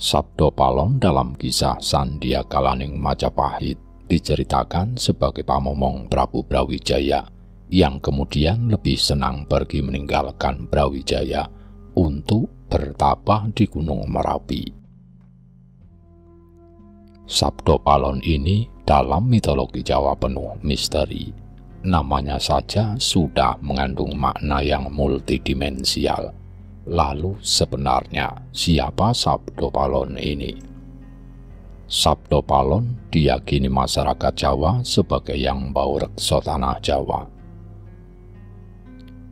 Sabdo Palon dalam kisah Sandiakalaning Majapahit diceritakan sebagai pamomong Prabu Brawijaya yang kemudian lebih senang pergi meninggalkan Brawijaya untuk bertapa di Gunung Merapi. Sabdo Palon ini dalam mitologi Jawa penuh misteri. Namanya saja sudah mengandung makna yang multidimensial. Lalu sebenarnya siapa Sabdo Palon ini? Sabdo Palon diyakini masyarakat Jawa sebagai yang bau reksa tanah Jawa.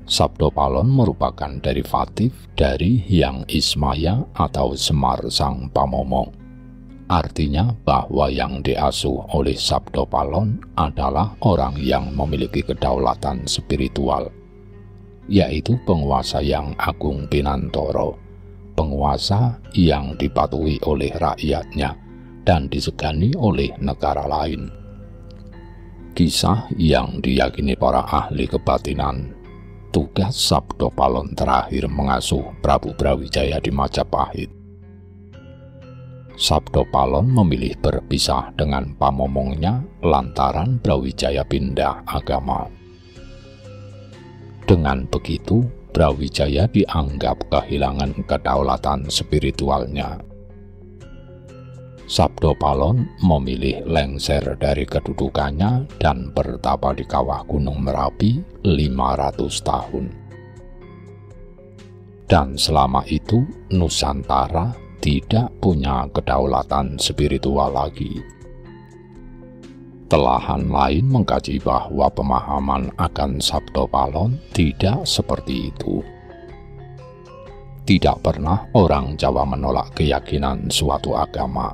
Sabdo Palon merupakan derivatif dari Hyang Ismaya atau Semar Sang Pamomong. Artinya bahwa yang diasuh oleh Sabdo Palon adalah orang yang memiliki kedaulatan spiritual, yaitu penguasa yang agung Pinantoro, penguasa yang dipatuhi oleh rakyatnya dan disegani oleh negara lain. Kisah yang diyakini para ahli kebatinan, tugas Sabdo Palon terakhir mengasuh Prabu Brawijaya di Majapahit. Sabdo Palon memilih berpisah dengan pamomongnya lantaran Brawijaya pindah agama. Dengan begitu, Brawijaya dianggap kehilangan kedaulatan spiritualnya. Sabdo Palon memilih lengser dari kedudukannya dan bertapa di kawah Gunung Merapi 500 tahun. Dan selama itu, Nusantara tidak punya kedaulatan spiritual lagi. Telahan lain mengkaji bahwa pemahaman akan Sabdo Palon tidak seperti itu. Tidak pernah orang Jawa menolak keyakinan suatu agama.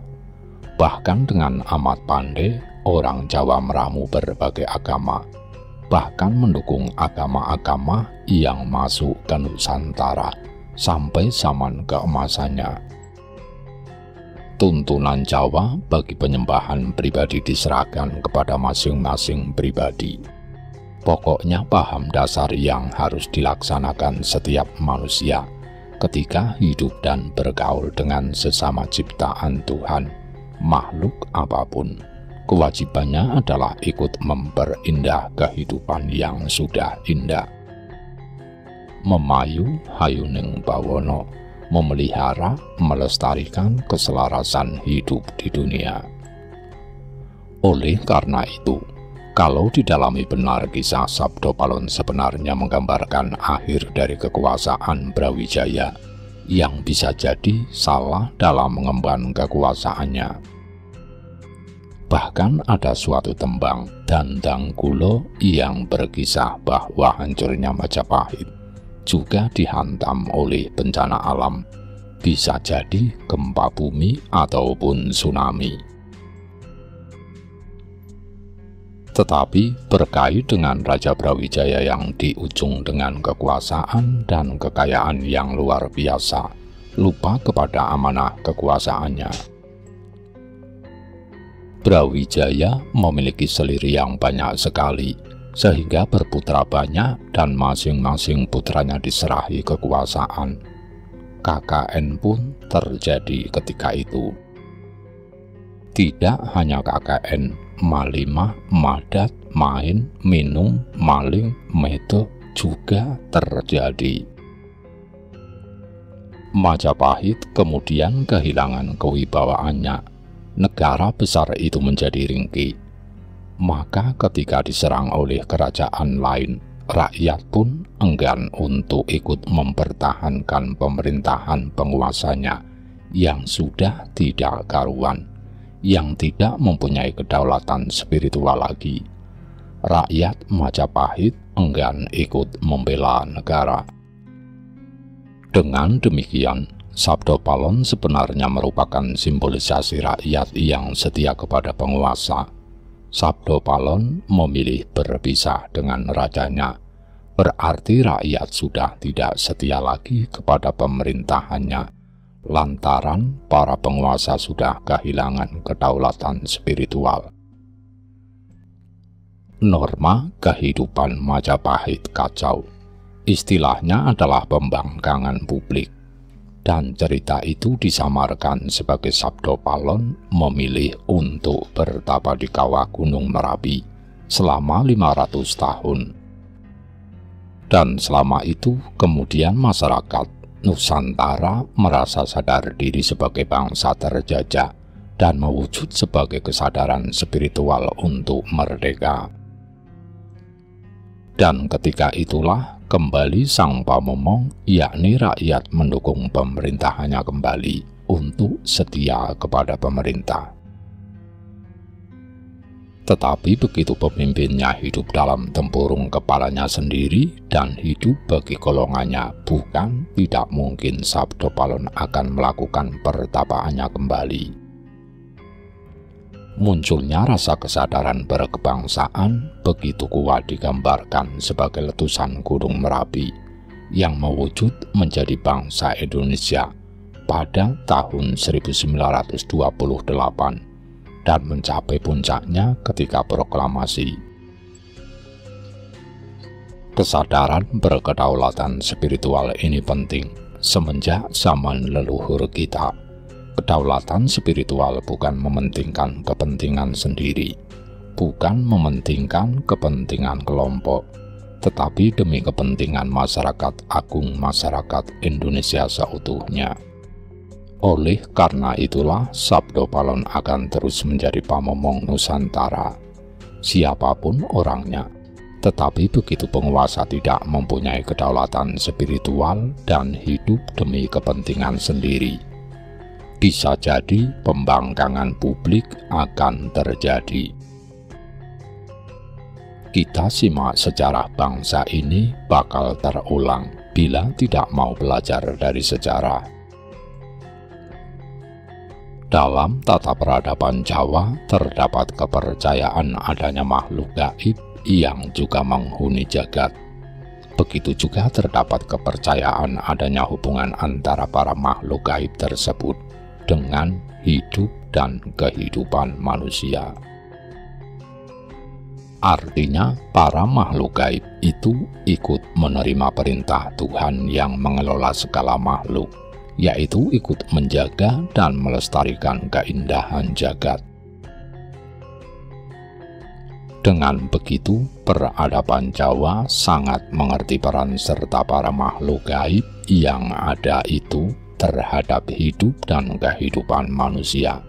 Bahkan dengan amat pandai, orang Jawa meramu berbagai agama, bahkan mendukung agama-agama yang masuk ke Nusantara sampai zaman keemasannya. Tuntunan Jawa bagi penyembahan pribadi diserahkan kepada masing-masing pribadi. Pokoknya paham dasar yang harus dilaksanakan setiap manusia ketika hidup dan bergaul dengan sesama ciptaan Tuhan, makhluk apapun. Kewajibannya adalah ikut memperindah kehidupan yang sudah indah. Memayu hayuning bawono, memelihara, melestarikan keselarasan hidup di dunia. Oleh karena itu, kalau didalami benar kisah Sabdo Palon sebenarnya menggambarkan akhir dari kekuasaan Brawijaya yang bisa jadi salah dalam mengemban kekuasaannya. Bahkan ada suatu tembang Dandang Kulo yang berkisah bahwa hancurnya Majapahit juga dihantam oleh bencana alam, bisa jadi gempa bumi ataupun tsunami. Tetapi berkait dengan Raja Brawijaya yang di ujung dengan kekuasaan dan kekayaan yang luar biasa, lupa kepada amanah kekuasaannya. Brawijaya memiliki selir yang banyak sekali, sehingga berputra banyak dan masing-masing putranya diserahi kekuasaan. KKN pun terjadi ketika itu. Tidak hanya KKN, malimah, madat, main, minum, maling, medok juga terjadi. Majapahit kemudian kehilangan kewibawaannya. Negara besar itu menjadi ringkih. Maka ketika diserang oleh kerajaan lain, rakyat pun enggan untuk ikut mempertahankan pemerintahan penguasanya yang sudah tidak karuan, yang tidak mempunyai kedaulatan spiritual lagi. Rakyat Majapahit enggan ikut membela negara. Dengan demikian, Sabdo Palon sebenarnya merupakan simbolisasi rakyat yang setia kepada penguasa. Sabdo Palon memilih berpisah dengan rajanya, berarti rakyat sudah tidak setia lagi kepada pemerintahannya, lantaran para penguasa sudah kehilangan kedaulatan spiritual. Norma kehidupan Majapahit kacau. Istilahnya adalah pembangkangan publik. dan cerita itu disamarkan sebagai Sabdo Palon memilih untuk bertapa di kawah Gunung Merapi selama 500 tahun. Dan selama itu kemudian masyarakat Nusantara merasa sadar diri sebagai bangsa terjajah dan mewujud sebagai kesadaran spiritual untuk merdeka. Dan ketika itulah kembali Sang Pamomong, yakni rakyat mendukung pemerintahannya kembali untuk setia kepada pemerintah. Tetapi begitu pemimpinnya hidup dalam tempurung kepalanya sendiri dan hidup bagi golongannya, bukan tidak mungkin Sabdo Palon akan melakukan pertapaannya kembali. Munculnya rasa kesadaran berkebangsaan begitu kuat digambarkan sebagai letusan Gunung Merapi yang mewujud menjadi bangsa Indonesia pada tahun 1928 dan mencapai puncaknya ketika proklamasi. Kesadaran berkedaulatan spiritual ini penting semenjak zaman leluhur kita. Kedaulatan spiritual bukan mementingkan kepentingan sendiri, bukan mementingkan kepentingan kelompok, tetapi demi kepentingan masyarakat agung, masyarakat Indonesia seutuhnya. Oleh karena itulah Sabdo Palon akan terus menjadi pamomong Nusantara, siapapun orangnya. Tetapi begitu penguasa tidak mempunyai kedaulatan spiritual dan hidup demi kepentingan sendiri, bisa jadi pembangkangan publik akan terjadi. Kita simak sejarah bangsa ini bakal terulang bila tidak mau belajar dari sejarah. Dalam tata peradaban Jawa terdapat kepercayaan adanya makhluk gaib yang juga menghuni jagat. Begitu juga terdapat kepercayaan adanya hubungan antara para makhluk gaib tersebut dengan hidup dan kehidupan manusia. Artinya, para makhluk gaib itu ikut menerima perintah Tuhan yang mengelola segala makhluk, yaitu ikut menjaga dan melestarikan keindahan jagat. Dengan begitu, peradaban Jawa sangat mengerti peran serta para makhluk gaib yang ada itu terhadap hidup dan kehidupan manusia.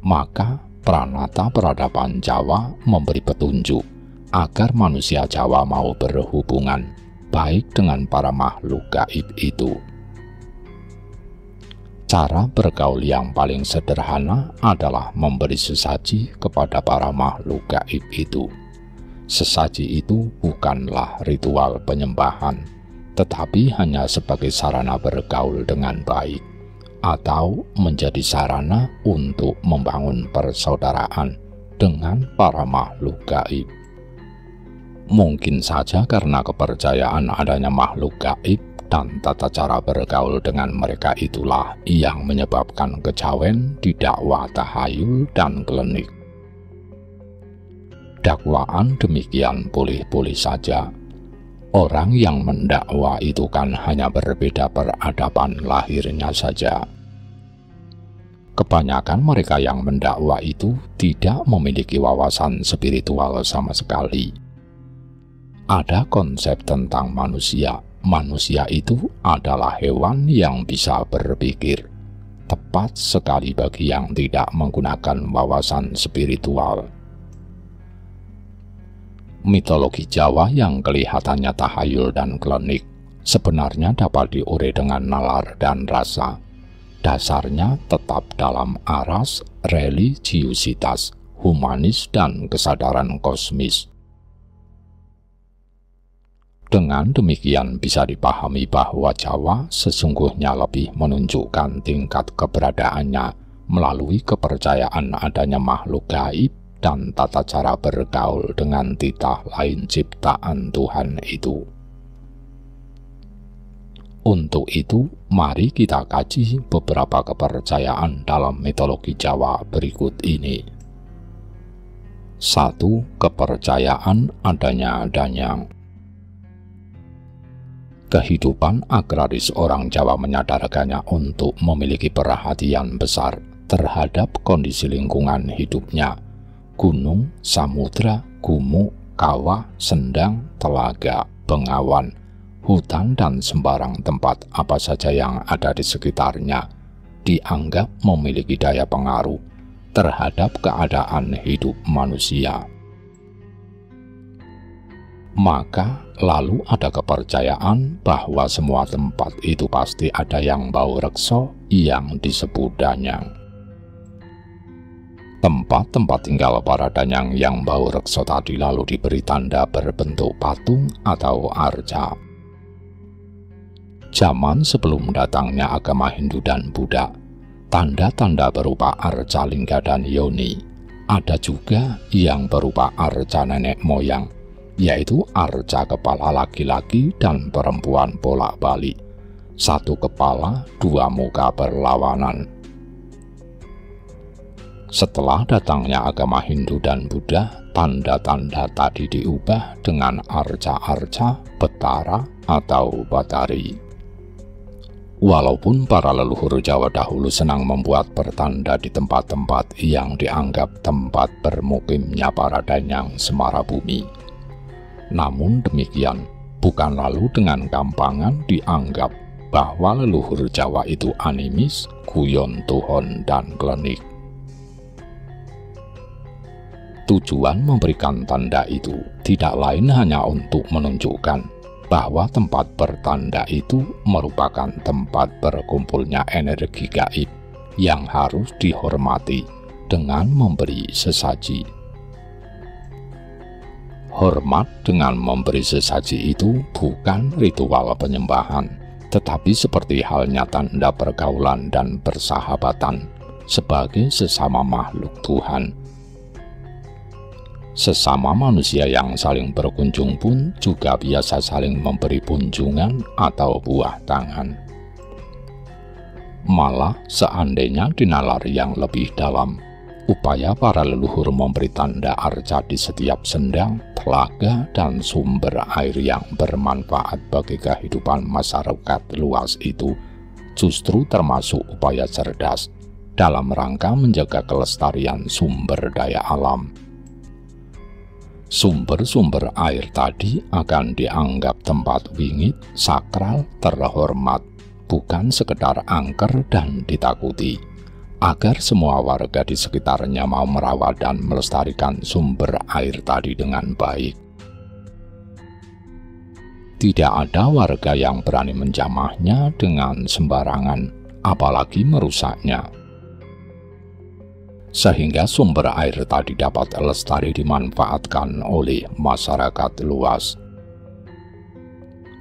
Maka, pranata peradaban Jawa memberi petunjuk agar manusia Jawa mau berhubungan baik dengan para makhluk gaib itu. Cara bergaul yang paling sederhana adalah memberi sesaji kepada para makhluk gaib itu. Sesaji itu bukanlah ritual penyembahan, tetapi hanya sebagai sarana bergaul dengan baik, atau menjadi sarana untuk membangun persaudaraan dengan para makhluk gaib. Mungkin saja karena kepercayaan adanya makhluk gaib dan tata cara bergaul dengan mereka itulah yang menyebabkan kejawen didakwa tahayul dan klenik. Dakwaan demikian boleh-boleh saja. Orang yang mendakwa itu kan hanya berbeda peradaban lahirnya saja. Kebanyakan mereka yang mendakwa itu tidak memiliki wawasan spiritual sama sekali. Ada konsep tentang manusia. Manusia itu adalah hewan yang bisa berpikir. Tepat sekali bagi yang tidak menggunakan wawasan spiritual. Mitologi Jawa yang kelihatannya tahayul dan klenik sebenarnya dapat diurai dengan nalar dan rasa. Dasarnya tetap dalam aras religiusitas, humanis, dan kesadaran kosmis. Dengan demikian bisa dipahami bahwa Jawa sesungguhnya lebih menunjukkan tingkat keberadaannya melalui kepercayaan adanya makhluk gaib dan tata cara bergaul dengan titah lain ciptaan Tuhan itu. Untuk itu, mari kita kaji beberapa kepercayaan dalam mitologi Jawa berikut ini. 1. Kepercayaan adanya danyang. Kehidupan agraris orang Jawa menyadarkannya untuk memiliki perhatian besar terhadap kondisi lingkungan hidupnya. Gunung, samudra, gumuk, kawah, sendang, telaga, bengawan, hutan, dan sembarang tempat apa saja yang ada di sekitarnya dianggap memiliki daya pengaruh terhadap keadaan hidup manusia. Maka lalu ada kepercayaan bahwa semua tempat itu pasti ada yang bau rekso yang disebut danyang. Tempat-tempat tinggal para danyang yang bau rekso tadi lalu diberi tanda berbentuk patung atau arca. Zaman sebelum datangnya agama Hindu dan Buddha, tanda-tanda berupa arca lingga dan yoni. Ada juga yang berupa arca nenek moyang, yaitu arca kepala laki-laki dan perempuan bolak-balik, satu kepala, dua muka berlawanan. Setelah datangnya agama Hindu dan Buddha, tanda-tanda tadi diubah dengan arca-arca, betara, atau batari. Walaupun para leluhur Jawa dahulu senang membuat pertanda di tempat-tempat yang dianggap tempat bermukimnya para danyang semara bumi, namun demikian, bukan lalu dengan gampangan dianggap bahwa leluhur Jawa itu animis, guyon tuhon, dan klenik. Tujuan memberikan tanda itu tidak lain hanya untuk menunjukkan bahwa tempat bertanda itu merupakan tempat berkumpulnya energi gaib yang harus dihormati dengan memberi sesaji. Hormat dengan memberi sesaji itu bukan ritual penyembahan, tetapi seperti halnya tanda pergaulan dan persahabatan sebagai sesama makhluk Tuhan. Sesama manusia yang saling berkunjung pun juga biasa saling memberi kunjungan atau buah tangan. Malah seandainya dinalar yang lebih dalam, upaya para leluhur memberi tanda arca di setiap sendang, telaga, dan sumber air yang bermanfaat bagi kehidupan masyarakat luas itu justru termasuk upaya cerdas dalam rangka menjaga kelestarian sumber daya alam. Sumber-sumber air tadi akan dianggap tempat wingit, sakral, terhormat, bukan sekedar angker dan ditakuti, agar semua warga di sekitarnya mau merawat dan melestarikan sumber air tadi dengan baik. Tidak ada warga yang berani menjamahnya dengan sembarangan, apalagi merusaknya. Sehingga sumber air tadi dapat lestari dimanfaatkan oleh masyarakat luas.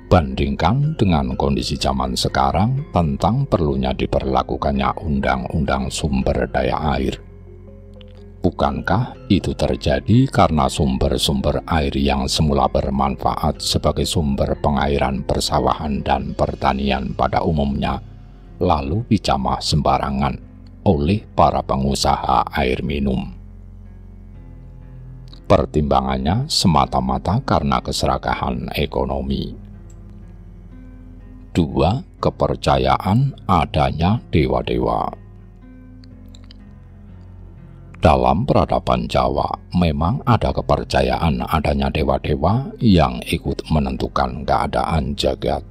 Bandingkan dengan kondisi zaman sekarang tentang perlunya diberlakukannya undang-undang sumber daya air. Bukankah itu terjadi karena sumber-sumber air yang semula bermanfaat sebagai sumber pengairan persawahan dan pertanian pada umumnya, lalu dicamah sembarangan oleh para pengusaha air minum? Pertimbangannya semata-mata karena keserakahan ekonomi. 2. Kepercayaan adanya dewa-dewa. Dalam peradaban Jawa, memang ada kepercayaan adanya dewa-dewa yang ikut menentukan keadaan jagat.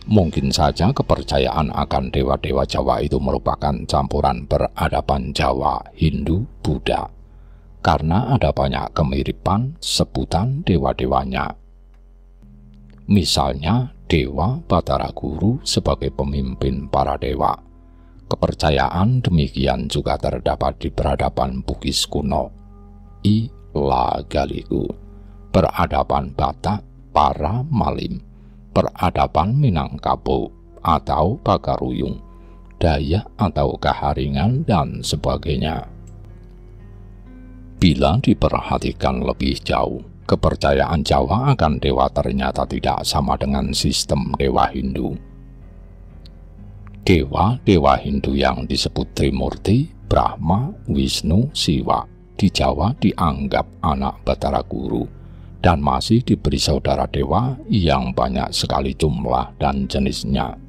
Mungkin saja kepercayaan akan dewa-dewa Jawa itu merupakan campuran peradaban Jawa, Hindu, Buddha, karena ada banyak kemiripan sebutan dewa-dewanya. Misalnya, Dewa Batara Guru sebagai pemimpin para dewa. Kepercayaan demikian juga terdapat di peradaban Bugis kuno, Ila Galiku, peradaban Batak, para Malim, peradaban Minangkabau atau Pagaruyung, Dayak atau Kaharingan, dan sebagainya. Bila diperhatikan lebih jauh, kepercayaan Jawa akan dewa ternyata tidak sama dengan sistem dewa Hindu. Dewa-dewa Hindu yang disebut Trimurti, Brahma, Wisnu, Siwa, di Jawa dianggap anak Batara Guru, dan masih diberi saudara dewa yang banyak sekali jumlah dan jenisnya.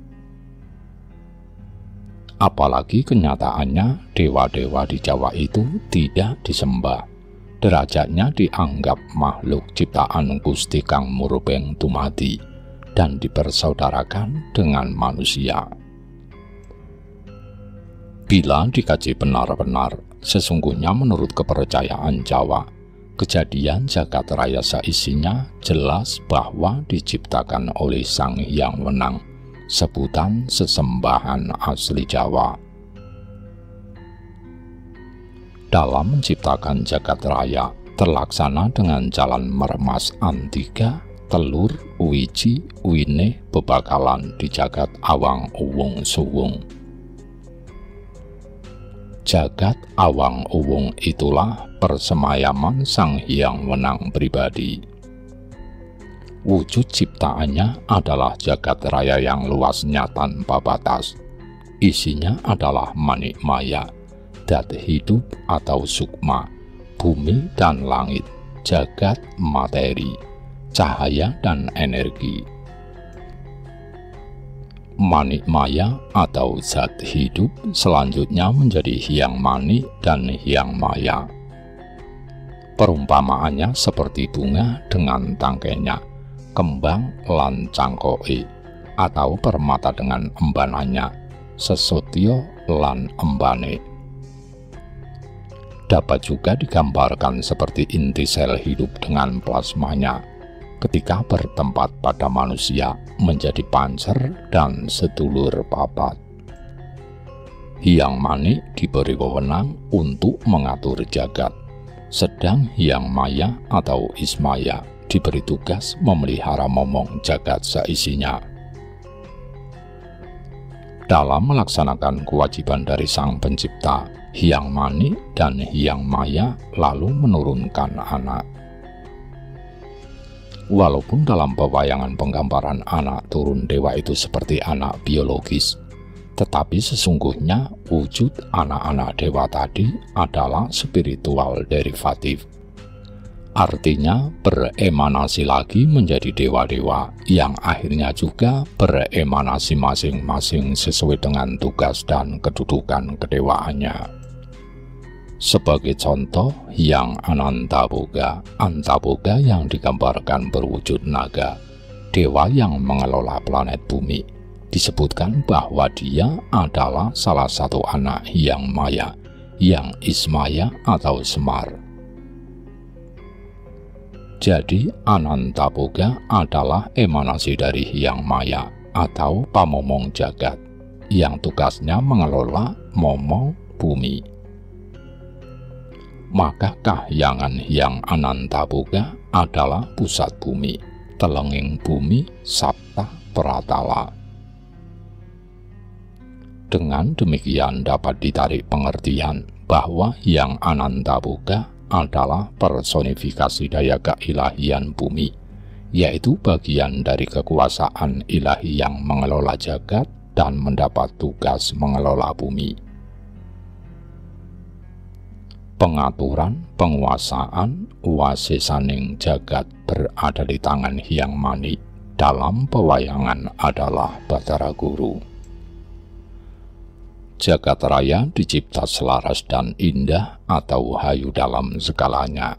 Apalagi kenyataannya dewa-dewa di Jawa itu tidak disembah. Derajatnya dianggap makhluk ciptaan Gusti Kang Murubeng Dumadi dan dipersaudarakan dengan manusia. Bila dikaji benar-benar, sesungguhnya menurut kepercayaan Jawa, kejadian jagat raya seisinya jelas bahwa diciptakan oleh Sang Hyang Wenang, sebutan sesembahan asli Jawa. Dalam menciptakan jagat raya, terlaksana dengan jalan meremas antiga, telur, wiji, winih, bebakalan di jagat awang uwung suwung. Jagat awang uwung itulah persemayaman Sang Hyang Wenang pribadi. Wujud ciptaannya adalah jagat raya yang luasnya tanpa batas. Isinya adalah manik maya, dat hidup atau sukma, bumi dan langit, jagat materi, cahaya dan energi. Manik maya atau zat hidup selanjutnya menjadi hyang mani dan hyang maya. Perumpamaannya seperti bunga dengan tangkainya, kembang lan cangkoke, atau permata dengan embanannya, sesotyo lan embane. Dapat juga digambarkan seperti inti sel hidup dengan plasmanya, ketika bertempat pada manusia menjadi pancer dan sedulur papat. Hyang mani diberi wewenang untuk mengatur jagat, sedang hyang maya atau ismaya diberi tugas memelihara momong jagat seisinya. Dalam melaksanakan kewajiban dari Sang Pencipta, Hyang Mani dan Hyang Maya lalu menurunkan anak. Walaupun dalam pewayangan penggambaran anak turun dewa itu seperti anak biologis, tetapi sesungguhnya wujud anak-anak dewa tadi adalah spiritual derivatif. Artinya beremanasi lagi menjadi dewa-dewa yang akhirnya juga beremanasi masing-masing sesuai dengan tugas dan kedudukan kedewaannya. Sebagai contoh, Hyang Anantaboga, Antaboga yang digambarkan berwujud naga, dewa yang mengelola planet bumi, disebutkan bahwa dia adalah salah satu anak Hyang Maya, yang Ismaya atau Semar. Jadi Anantaboga adalah emanasi dari Hyang Maya atau pamomong jagat, yang tugasnya mengelola momong bumi. Maka kahyangan Hyang Anantaboga adalah pusat bumi, telenging bumi, Sapta Pratala. Dengan demikian dapat ditarik pengertian bahwa Hyang Anantaboga adalah personifikasi daya keilahian bumi, yaitu bagian dari kekuasaan ilahi yang mengelola jagat dan mendapat tugas mengelola bumi. Pengaturan, penguasaan, wasesaning jagat berada di tangan Hyang Mani dalam pewayangan adalah Batara Guru. Jagat raya dicipta selaras dan indah atau hayu dalam segalanya.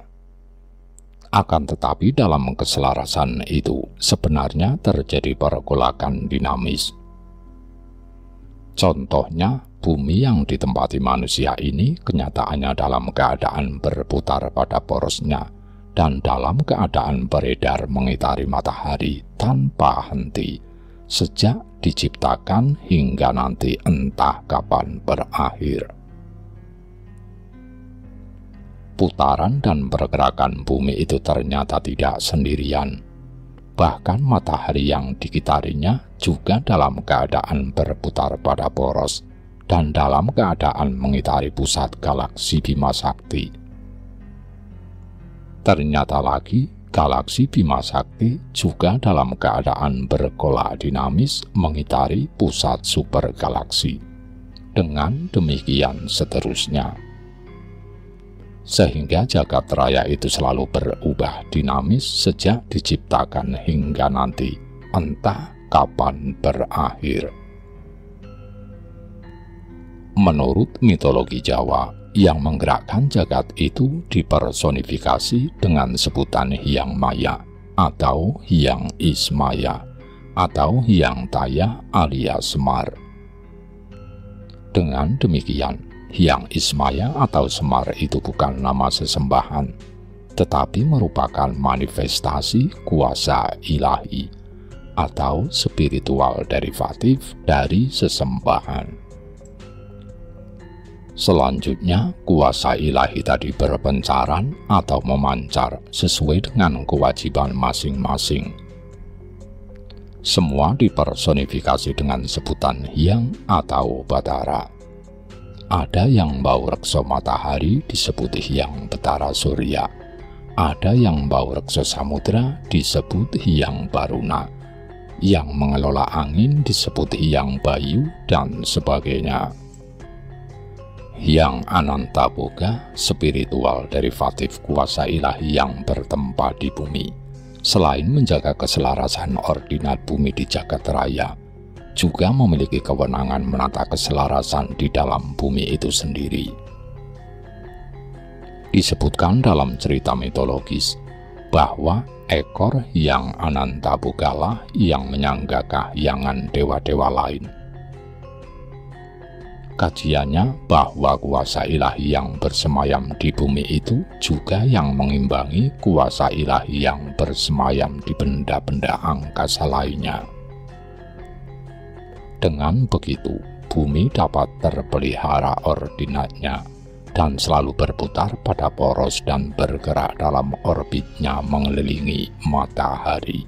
Akan tetapi dalam keselarasan itu sebenarnya terjadi pergolakan dinamis. Contohnya, bumi yang ditempati manusia ini kenyataannya dalam keadaan berputar pada porosnya dan dalam keadaan beredar mengitari matahari tanpa henti sejak diciptakan hingga nanti entah kapan berakhir. Putaran dan pergerakan bumi itu ternyata tidak sendirian. Bahkan matahari yang dikitarinya juga dalam keadaan berputar pada poros dan dalam keadaan mengitari pusat galaksi Bima Sakti. Ternyata lagi, galaksi Bima Sakti juga dalam keadaan bergolak dinamis mengitari pusat super galaksi. Dengan demikian seterusnya. sehingga jagat raya itu selalu berubah dinamis sejak diciptakan hingga nanti, entah kapan berakhir. Menurut mitologi Jawa, yang menggerakkan jagat itu dipersonifikasi dengan sebutan Hyang Maya atau Hyang Ismaya atau Hyang Taya alias Semar. Dengan demikian, Hyang Ismaya atau Semar itu bukan nama sesembahan, tetapi merupakan manifestasi kuasa ilahi atau spiritual derivatif dari sesembahan. Selanjutnya, kuasa ilahi tadi berpencaran atau memancar sesuai dengan kewajiban masing-masing. Semua dipersonifikasi dengan sebutan Hyang atau Batara. Ada yang bau reksa matahari disebut Hyang Betara Surya. Ada yang bau reksa samudra disebut Hyang Baruna. Yang mengelola angin disebut Hyang Bayu dan sebagainya. Hyang Anantaboga, spiritual derivatif kuasa ilahi yang bertempat di bumi, selain menjaga keselarasan ordinat bumi di jagat raya, juga memiliki kewenangan menata keselarasan di dalam bumi itu sendiri. Disebutkan dalam cerita mitologis bahwa ekor Hyang Anantaboga lah yang menyangga kahyangan dewa-dewa lain. Kajiannya bahwa kuasa ilahi yang bersemayam di bumi itu juga yang mengimbangi kuasa ilahi yang bersemayam di benda-benda angkasa lainnya. Dengan begitu, bumi dapat terpelihara ordinatnya dan selalu berputar pada poros dan bergerak dalam orbitnya mengelilingi matahari.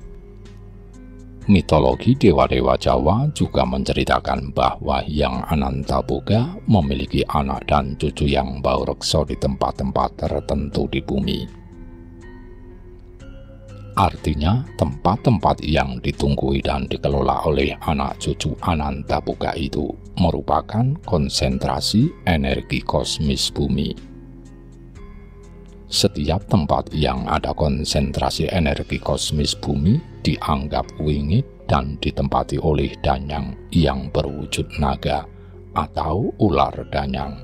Mitologi dewa-dewa Jawa juga menceritakan bahwa Hyang Anantaboga memiliki anak dan cucu yang bau reksa di tempat-tempat tertentu di bumi. Artinya, tempat-tempat yang ditunggui dan dikelola oleh anak cucu Anantaboga itu merupakan konsentrasi energi kosmis bumi. Setiap tempat yang ada konsentrasi energi kosmis bumi dianggap wingit dan ditempati oleh danyang yang berwujud naga atau ular danyang.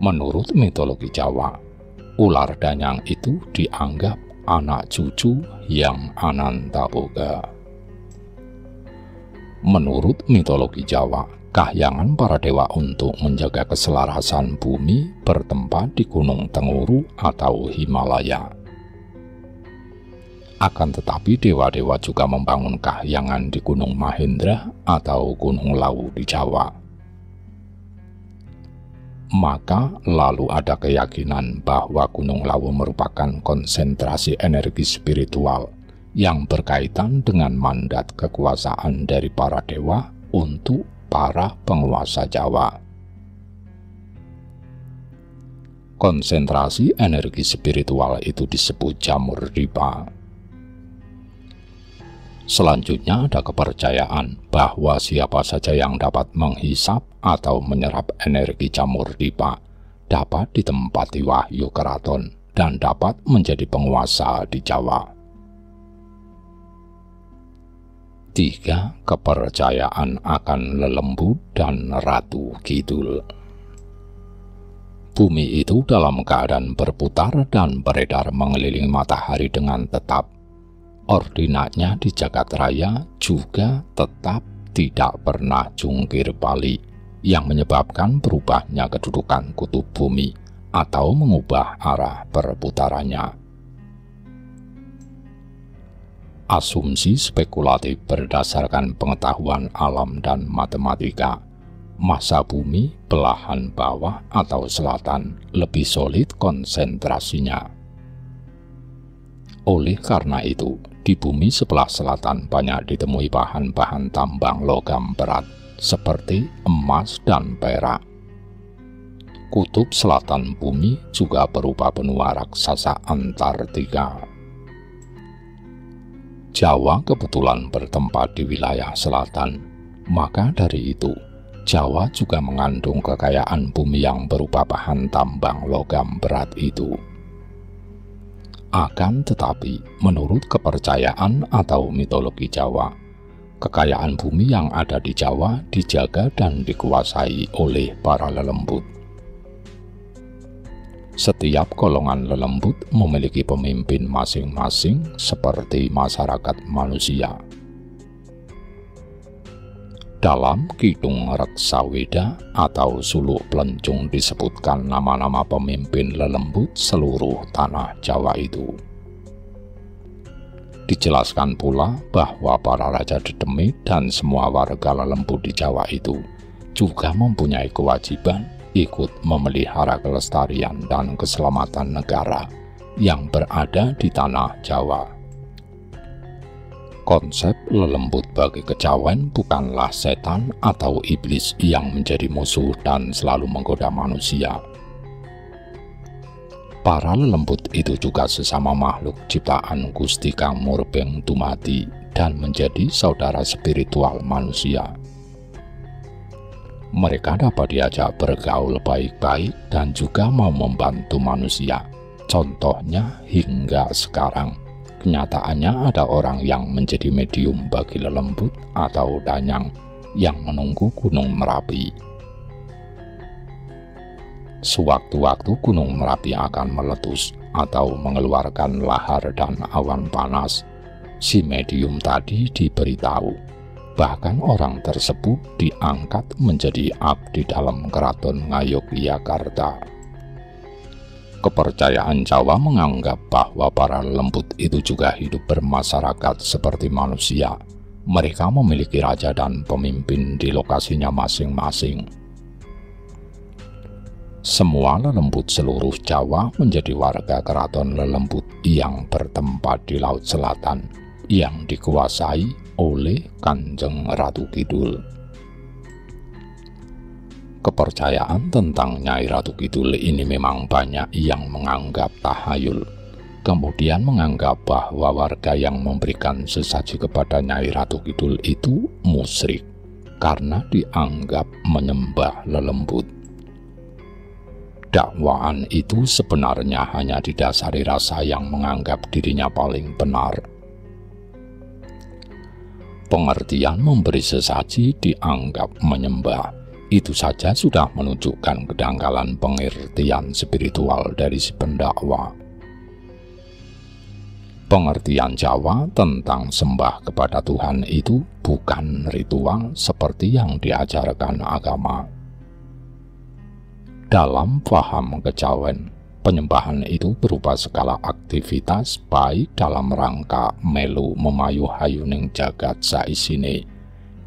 Menurut mitologi Jawa, ular danyang itu dianggap anak cucu Hyang Anantaboga. Menurut mitologi Jawa, kahyangan para dewa untuk menjaga keselarasan bumi bertempat di Gunung Tenguru atau Himalaya. Akan tetapi dewa-dewa juga membangun kahyangan di Gunung Mahendra atau Gunung Lawu di Jawa. Maka lalu ada keyakinan bahwa Gunung Lawu merupakan konsentrasi energi spiritual yang berkaitan dengan mandat kekuasaan dari para dewa untuk para penguasa Jawa. Konsentrasi energi spiritual itu disebut jamur dipa. Selanjutnya ada kepercayaan bahwa siapa saja yang dapat menghisap atau menyerap energi jamur dipa dapat ditempati wahyu keraton dan dapat menjadi penguasa di Jawa. 3. Kepercayaan akan Lelembu dan Ratu Kidul. Bumi itu dalam keadaan berputar dan beredar mengelilingi matahari dengan tetap. Ordinatnya di jagat raya juga tetap tidak pernah jungkir balik, yang menyebabkan berubahnya kedudukan kutub bumi atau mengubah arah perputarannya. Asumsi spekulatif berdasarkan pengetahuan alam dan matematika, massa bumi belahan bawah atau selatan lebih solid konsentrasinya. Oleh karena itu, di bumi sebelah selatan banyak ditemui bahan-bahan tambang logam berat seperti emas dan perak. Kutub selatan bumi juga berupa benua raksasa Antartika. Jawa kebetulan bertempat di wilayah selatan, maka dari itu Jawa juga mengandung kekayaan bumi yang berupa bahan tambang logam berat itu. Akan tetapi, menurut kepercayaan atau mitologi Jawa, kekayaan bumi yang ada di Jawa dijaga dan dikuasai oleh para lelembut. Setiap golongan lelembut memiliki pemimpin masing-masing seperti masyarakat manusia. Dalam Kidung Reksaweda atau Suluk Plencung disebutkan nama-nama pemimpin lelembut seluruh tanah Jawa itu. Dijelaskan pula bahwa para raja Dedemi dan semua warga lelembut di Jawa itu juga mempunyai kewajiban ikut memelihara kelestarian dan keselamatan negara yang berada di tanah Jawa. Konsep lelembut bagi kejawen bukanlah setan atau iblis yang menjadi musuh dan selalu menggoda manusia. Para lelembut itu juga sesama makhluk ciptaan Gusti Kang Murbeng Dumadi dan menjadi saudara spiritual manusia. Mereka dapat diajak bergaul baik-baik dan juga mau membantu manusia. Contohnya hingga sekarang, kenyataannya ada orang yang menjadi medium bagi lelembut atau danyang yang menunggu Gunung Merapi. Sewaktu-waktu Gunung Merapi akan meletus atau mengeluarkan lahar dan awan panas, si medium tadi diberitahu. Bahkan orang tersebut diangkat menjadi abdi dalam keraton Ngayogyakarta. Kepercayaan Jawa menganggap bahwa para lelembut itu juga hidup bermasyarakat seperti manusia. Mereka memiliki raja dan pemimpin di lokasinya masing-masing. Semua lelembut seluruh Jawa menjadi warga keraton lelembut yang bertempat di Laut Selatan, yang dikuasai oleh Kanjeng Ratu Kidul. Kepercayaan tentang Nyai Ratu Kidul ini memang banyak yang menganggap tahayul, kemudian menganggap bahwa warga yang memberikan sesaji kepada Nyai Ratu Kidul itu musyrik karena dianggap menyembah lelembut. Dakwaan itu sebenarnya hanya didasari rasa yang menganggap dirinya paling benar. Pengertian memberi sesaji dianggap menyembah, itu saja sudah menunjukkan kedangkalan pengertian spiritual dari si pendakwa. Pengertian Jawa tentang sembah kepada Tuhan itu bukan ritual seperti yang diajarkan agama. Dalam paham kejawen, penyembahan itu berupa segala aktivitas baik dalam rangka melu memayu hayuning jagat saisine,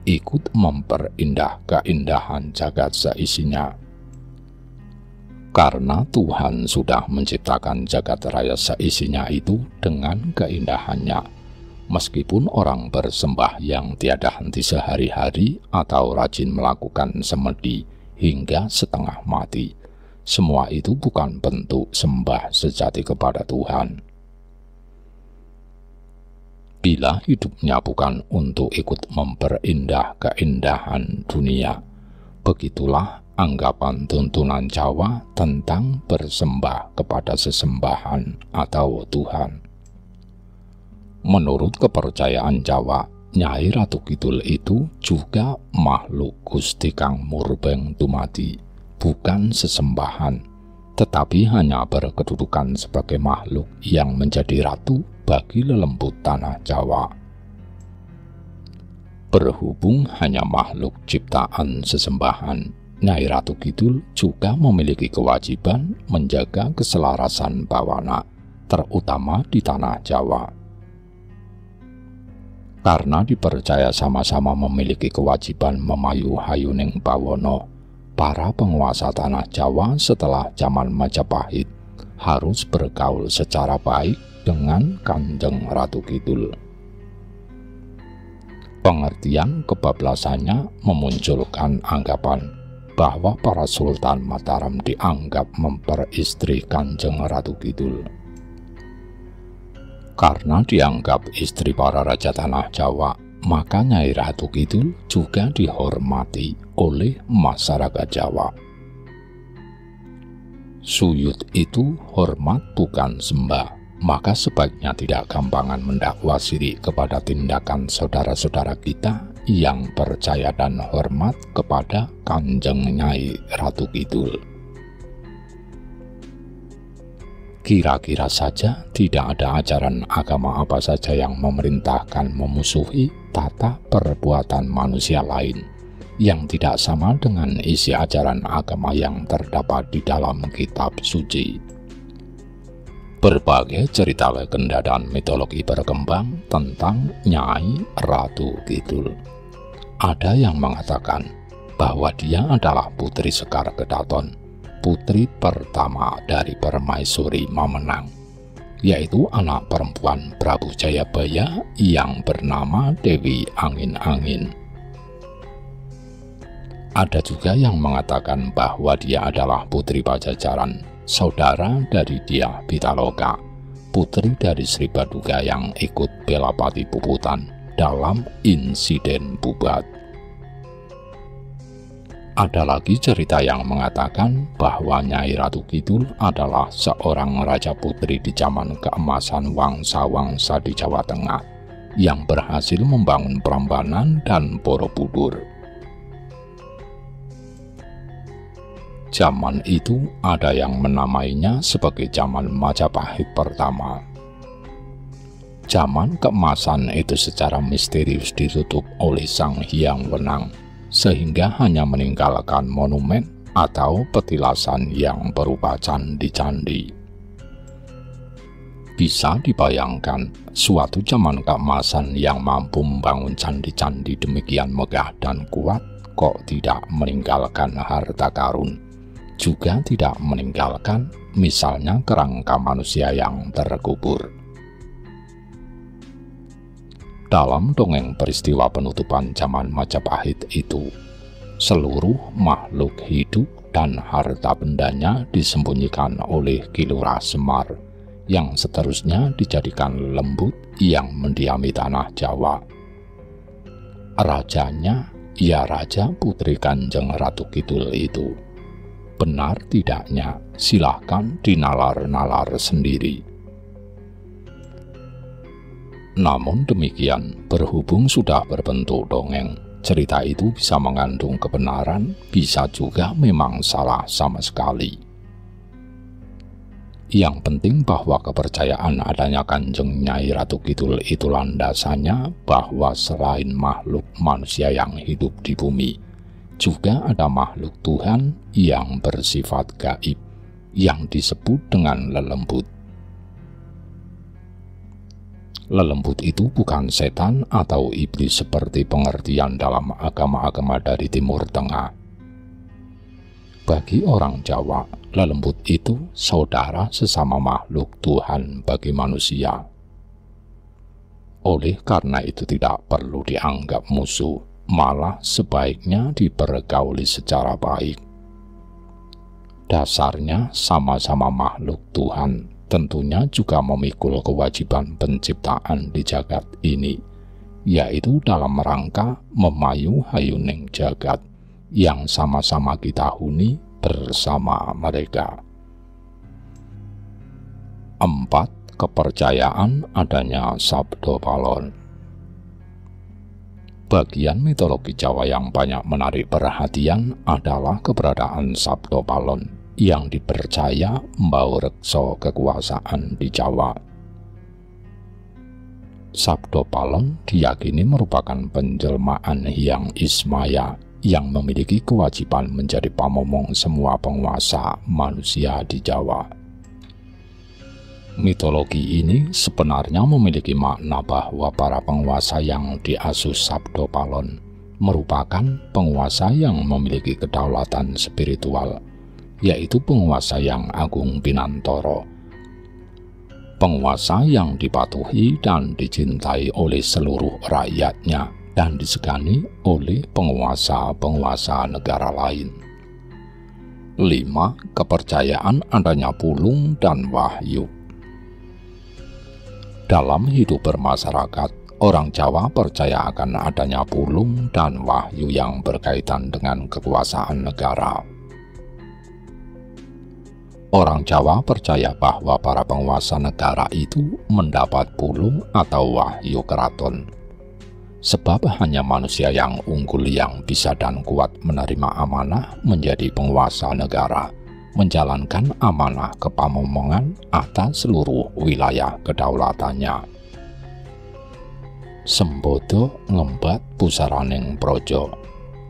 ikut memperindah keindahan jagat saisinya. Karena Tuhan sudah menciptakan jagat raya saisinya itu dengan keindahannya, meskipun orang bersembah yang tiada henti sehari-hari atau rajin melakukan semedi hingga setengah mati, semua itu bukan bentuk sembah sejati kepada Tuhan. Bila hidupnya bukan untuk ikut memperindah keindahan dunia, begitulah anggapan tuntunan Jawa tentang bersembah kepada sesembahan atau Tuhan. Menurut kepercayaan Jawa, Nyai Ratu Kidul itu juga makhluk Gusti Kang Murbeng Dumadi, bukan sesembahan, tetapi hanya berkedudukan sebagai makhluk yang menjadi ratu bagi lelembut tanah Jawa. Berhubung hanya makhluk ciptaan sesembahan, Nyai Ratu Kidul juga memiliki kewajiban menjaga keselarasan bawana, terutama di tanah Jawa. Karena dipercaya sama-sama memiliki kewajiban memayu hayuning bawono, para penguasa tanah Jawa setelah zaman Majapahit harus bergaul secara baik dengan Kanjeng Ratu Kidul. Pengertian kebablasannya memunculkan anggapan bahwa para Sultan Mataram dianggap memperistri Kanjeng Ratu Kidul. Karena dianggap istri para raja tanah Jawa, maka Nyai Ratu Kidul juga dihormati oleh masyarakat Jawa. Suyut itu hormat bukan sembah, maka sebaiknya tidak gampangan mendakwa sirik kepada tindakan saudara-saudara kita yang percaya dan hormat kepada Kanjeng Nyai Ratu Kidul. Kira-kira saja tidak ada ajaran agama apa saja yang memerintahkan memusuhi tata perbuatan manusia lain yang tidak sama dengan isi ajaran agama yang terdapat di dalam kitab suci. Berbagai cerita legenda dan mitologi berkembang tentang Nyai Ratu Kidul. Ada yang mengatakan bahwa dia adalah putri Sekar Kedaton, putri pertama dari Permaisuri Mamenang, yaitu anak perempuan Prabu Jayabaya yang bernama Dewi Angin-Angin. Ada juga yang mengatakan bahwa dia adalah putri Pajajaran, saudara dari Dyah Pitaloka, putri dari Sri Baduga yang ikut bela Pati Puputan dalam insiden Bubat. Ada lagi cerita yang mengatakan bahwa Nyai Ratu Kidul adalah seorang raja putri di zaman keemasan wangsa-wangsa di Jawa Tengah yang berhasil membangun Prambanan dan Borobudur. Zaman itu ada yang menamainya sebagai zaman Majapahit pertama. Zaman keemasan itu secara misterius ditutup oleh Sang Hyang Wenang, sehingga hanya meninggalkan monumen atau petilasan yang berupa candi-candi. Bisa dibayangkan, suatu zaman keemasan yang mampu membangun candi-candi demikian megah dan kuat, kok tidak meninggalkan harta karun, juga tidak meninggalkan misalnya kerangka manusia yang terkubur. Dalam dongeng peristiwa penutupan zaman Majapahit itu, seluruh makhluk hidup dan harta bendanya disembunyikan oleh Ki Lurah Semar, yang seterusnya dijadikan lembut yang mendiami tanah Jawa. Rajanya, ya Raja Putri Kanjeng Ratu Kidul itu. Benar tidaknya, silahkan dinalar-nalar sendiri. Namun demikian, berhubung sudah berbentuk dongeng, cerita itu bisa mengandung kebenaran, bisa juga memang salah sama sekali. Yang penting bahwa kepercayaan adanya Kanjeng Nyai Ratu Kidul itu landasannya bahwa selain makhluk manusia yang hidup di bumi, juga ada makhluk Tuhan yang bersifat gaib, yang disebut dengan lelembut. Lelembut itu bukan setan atau iblis seperti pengertian dalam agama-agama dari Timur Tengah. Bagi orang Jawa, lelembut itu saudara sesama makhluk Tuhan bagi manusia. Oleh karena itu tidak perlu dianggap musuh, malah sebaiknya dipergauli secara baik. Dasarnya sama-sama makhluk Tuhan, tentunya juga memikul kewajiban penciptaan di jagat ini, yaitu dalam rangka memayu hayuning jagat yang sama-sama kita huni bersama mereka. 4. Kepercayaan adanya Sabdo Palon. Bagian mitologi Jawa yang banyak menarik perhatian adalah keberadaan Sabdo Palon yang dipercaya membawa reksa kekuasaan di Jawa. Sabdo Palon diyakini merupakan penjelmaan Hyang Ismaya yang memiliki kewajiban menjadi pamomong semua penguasa manusia di Jawa. Mitologi ini sebenarnya memiliki makna bahwa para penguasa yang diasuh Sabdo Palon merupakan penguasa yang memiliki kedaulatan spiritual, yaitu penguasa yang agung Pinantoro, penguasa yang dipatuhi dan dicintai oleh seluruh rakyatnya dan disegani oleh penguasa-penguasa negara lain. 5. Kepercayaan adanya pulung dan wahyu. Dalam hidup bermasyarakat, Orang Jawa percaya akan adanya pulung dan wahyu yang berkaitan dengan kekuasaan negara. Orang Jawa percaya bahwa para penguasa negara itu mendapat pulung atau wahyu keraton. Sebab hanya manusia yang unggul yang bisa dan kuat menerima amanah menjadi penguasa negara, menjalankan amanah kepamomongan atas seluruh wilayah kedaulatannya. Sembodo ngembat pusaraning projo.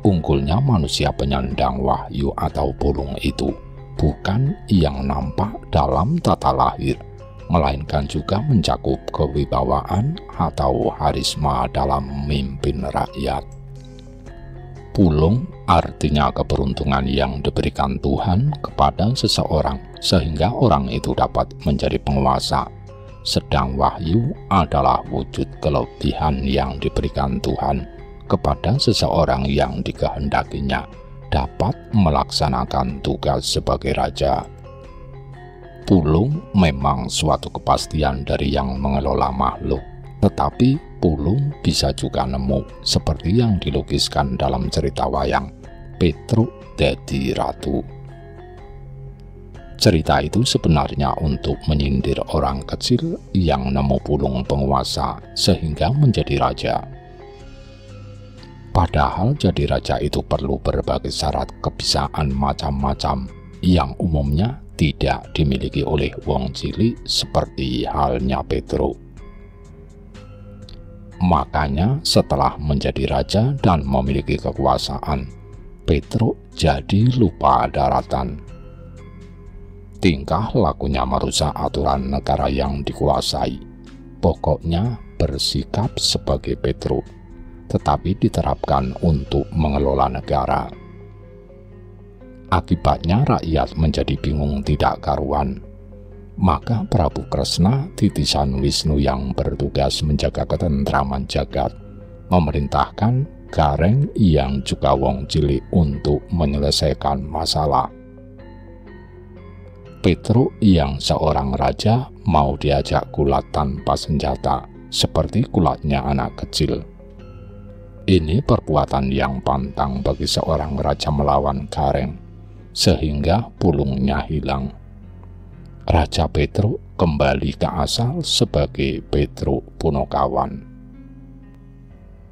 Unggulnya manusia penyandang wahyu atau pulung itu bukan yang nampak dalam tata lahir, melainkan juga mencakup kewibawaan atau harisma dalam memimpin rakyat. Pulung artinya keberuntungan yang diberikan Tuhan kepada seseorang sehingga orang itu dapat menjadi penguasa. Sedang wahyu adalah wujud kelebihan yang diberikan Tuhan kepada seseorang yang dikehendakinya dapat melaksanakan tugas sebagai raja. Pulung memang suatu kepastian dari yang mengelola makhluk, tetapi pulung bisa juga nemu seperti yang dilukiskan dalam cerita wayang Petruk Dadi Ratu. Cerita itu sebenarnya untuk menyindir orang kecil yang nemu pulung penguasa sehingga menjadi raja. Padahal jadi raja itu perlu berbagai syarat kebisaan macam-macam yang umumnya tidak dimiliki oleh wong cilik seperti halnya Petruk. Makanya setelah menjadi raja dan memiliki kekuasaan, Petruk jadi lupa daratan. Tingkah lakunya merusak aturan negara yang dikuasai. Pokoknya bersikap sebagai Petruk, tetapi diterapkan untuk mengelola negara. Akibatnya rakyat menjadi bingung tidak karuan. Maka Prabu Kresna, titisan Wisnu yang bertugas menjaga ketentraman jagat, memerintahkan Gareng yang juga wong cilik untuk menyelesaikan masalah. Petruk yang seorang raja mau diajak gulat tanpa senjata, seperti gulatnya anak kecil. Ini perbuatan yang pantang bagi seorang raja melawan Gareng, sehingga pulungnya hilang. Raja Petruk kembali ke asal sebagai Petruk Punokawan.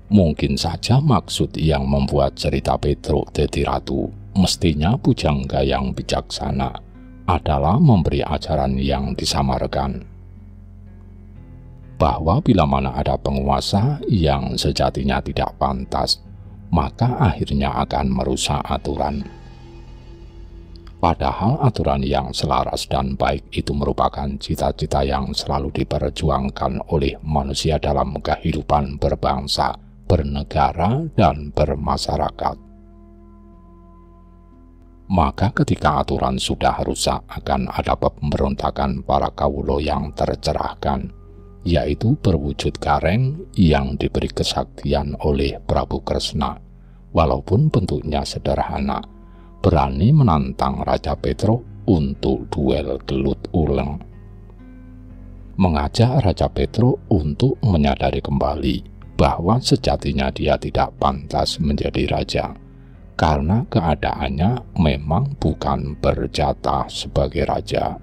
Mungkin saja maksud yang membuat cerita Petruk Dadi Ratu, mestinya pujangga yang bijaksana, adalah memberi ajaran yang disamarkan. Bahwa bila mana ada penguasa yang sejatinya tidak pantas, maka akhirnya akan merusak aturan. Padahal aturan yang selaras dan baik itu merupakan cita-cita yang selalu diperjuangkan oleh manusia dalam kehidupan berbangsa, bernegara, dan bermasyarakat. Maka ketika aturan sudah rusak akan ada pemberontakan para kawulo yang tercerahkan, yaitu berwujud Gareng yang diberi kesaktian oleh Prabu Kresna, walaupun bentuknya sederhana, berani menantang Raja Petruk untuk duel gelut uleng. Mengajak Raja Petruk untuk menyadari kembali bahwa sejatinya dia tidak pantas menjadi raja, karena keadaannya memang bukan berjatah sebagai raja.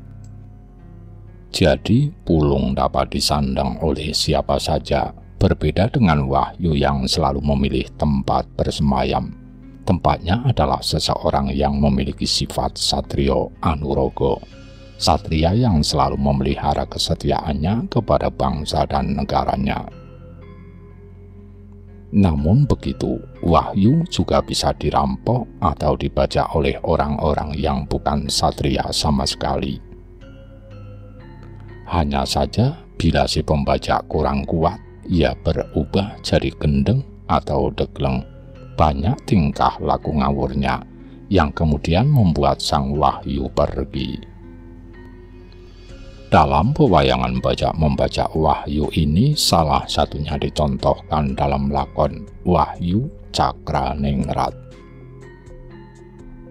Jadi pulung dapat disandang oleh siapa saja, berbeda dengan wahyu yang selalu memilih tempat bersemayam. Tempatnya adalah seseorang yang memiliki sifat satrio anurogo, satria yang selalu memelihara kesetiaannya kepada bangsa dan negaranya. Namun begitu, wahyu juga bisa dirampok atau dibaca oleh orang-orang yang bukan satria sama sekali. Hanya saja bila si pembaca kurang kuat, ia berubah jadi gendeng atau degleng. Banyak tingkah laku ngawurnya yang kemudian membuat sang wahyu pergi. Dalam pewayangan membaca wahyu ini salah satunya dicontohkan dalam lakon Wahyu Cakraningrat.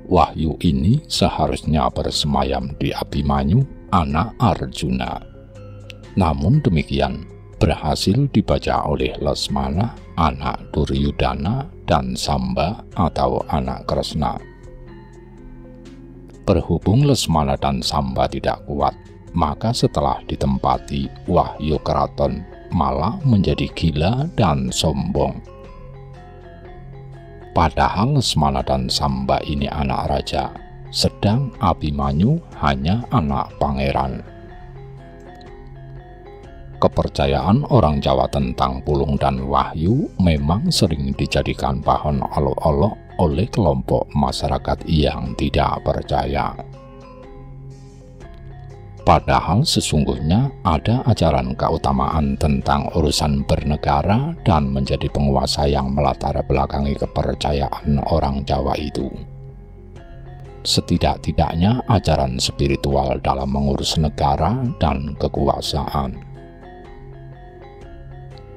Wahyu ini seharusnya bersemayam di Abimanyu, anak Arjuna. Namun demikian, berhasil dibaca oleh Lesmana, anak Duryudana, dan Samba atau anak Kresna. Berhubung Lesmana dan Samba tidak kuat, maka setelah ditempati, Wahyu Keraton malah menjadi gila dan sombong. Padahal Lesmana dan Samba ini anak raja, sedang Abimanyu hanya anak pangeran. Kepercayaan orang Jawa tentang Pulung dan Wahyu memang sering dijadikan bahan olok-olok oleh kelompok masyarakat yang tidak percaya. Padahal sesungguhnya ada ajaran keutamaan tentang urusan bernegara dan menjadi penguasa yang melatar belakangi kepercayaan orang Jawa itu. Setidak-tidaknya ajaran spiritual dalam mengurus negara dan kekuasaan.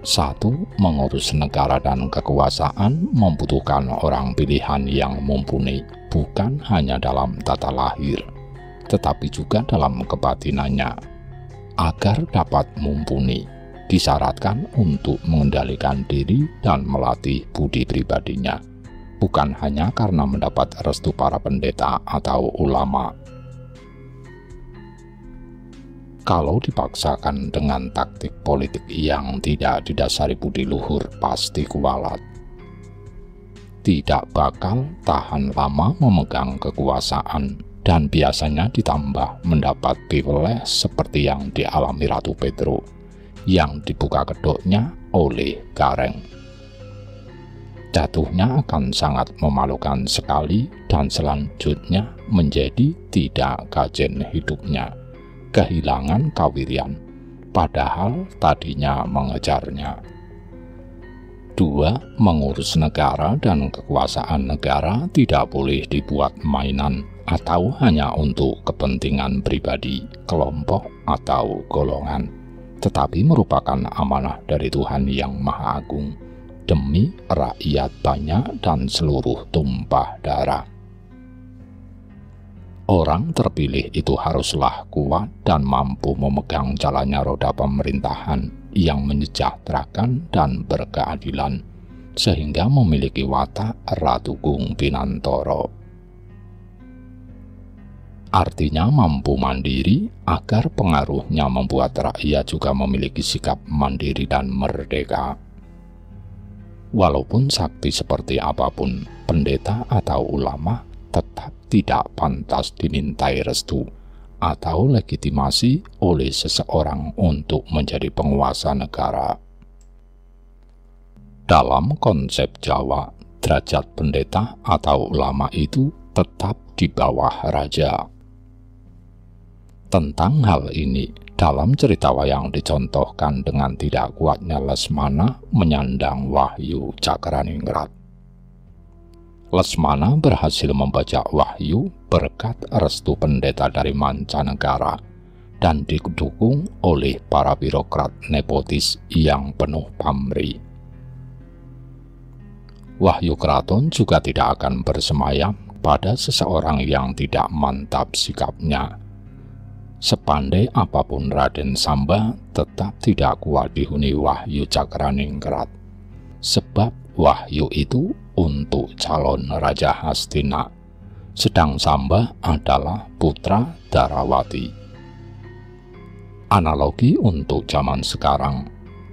1. Mengurus negara dan kekuasaan membutuhkan orang pilihan yang mumpuni, bukan hanya dalam tata lahir, tetapi juga dalam kebatinannya. Agar dapat mumpuni, disyaratkan untuk mengendalikan diri dan melatih budi pribadinya, bukan hanya karena mendapat restu para pendeta atau ulama. Kalau dipaksakan dengan taktik politik yang tidak didasari budi luhur, pasti kualat. Tidak bakal tahan lama memegang kekuasaan, dan biasanya ditambah mendapat privilege seperti yang dialami Ratu Pedro, yang dibuka kedoknya oleh Gareng. Jatuhnya akan sangat memalukan sekali, dan selanjutnya menjadi tidak kajen hidupnya, kehilangan kawirian, padahal tadinya mengejarnya. 2. Mengurus negara dan kekuasaan negara tidak boleh dibuat mainan atau hanya untuk kepentingan pribadi, kelompok, atau golongan, tetapi merupakan amanah dari Tuhan yang Maha Agung demi rakyat banyak dan seluruh tumpah darah. Orang terpilih itu haruslah kuat dan mampu memegang jalannya roda pemerintahan yang menyejahterakan dan berkeadilan, sehingga memiliki watak Ratu Gung Pinantoro. Artinya mampu mandiri agar pengaruhnya membuat rakyat juga memiliki sikap mandiri dan merdeka. Walaupun sakti seperti apapun, pendeta atau ulama tetap tidak pantas dimintai restu atau legitimasi oleh seseorang untuk menjadi penguasa negara. Dalam konsep Jawa, derajat pendeta atau ulama itu tetap di bawah raja. Tentang hal ini, dalam cerita wayang dicontohkan dengan tidak kuatnya Lesmana menyandang Wahyu Cakraningrat. Lesmana berhasil membaca Wahyu berkat restu pendeta dari mancanegara dan didukung oleh para birokrat nepotis yang penuh pamrih. Wahyu Keraton juga tidak akan bersemayam pada seseorang yang tidak mantap sikapnya. Sepandai apapun Raden Samba tetap tidak kuat dihuni Wahyu Cakraningrat, sebab Wahyu itu untuk calon Raja Hastina, sedang Samba adalah putra Darawati. Analogi untuk zaman sekarang,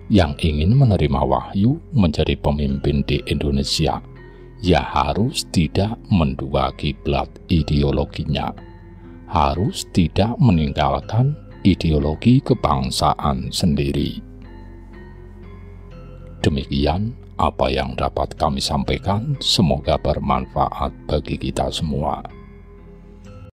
yang ingin menerima Wahyu menjadi pemimpin di Indonesia, ya harus tidak mendua kiblat ideologinya, harus tidak meninggalkan ideologi kebangsaan sendiri. Demikian apa yang dapat kami sampaikan, semoga bermanfaat bagi kita semua.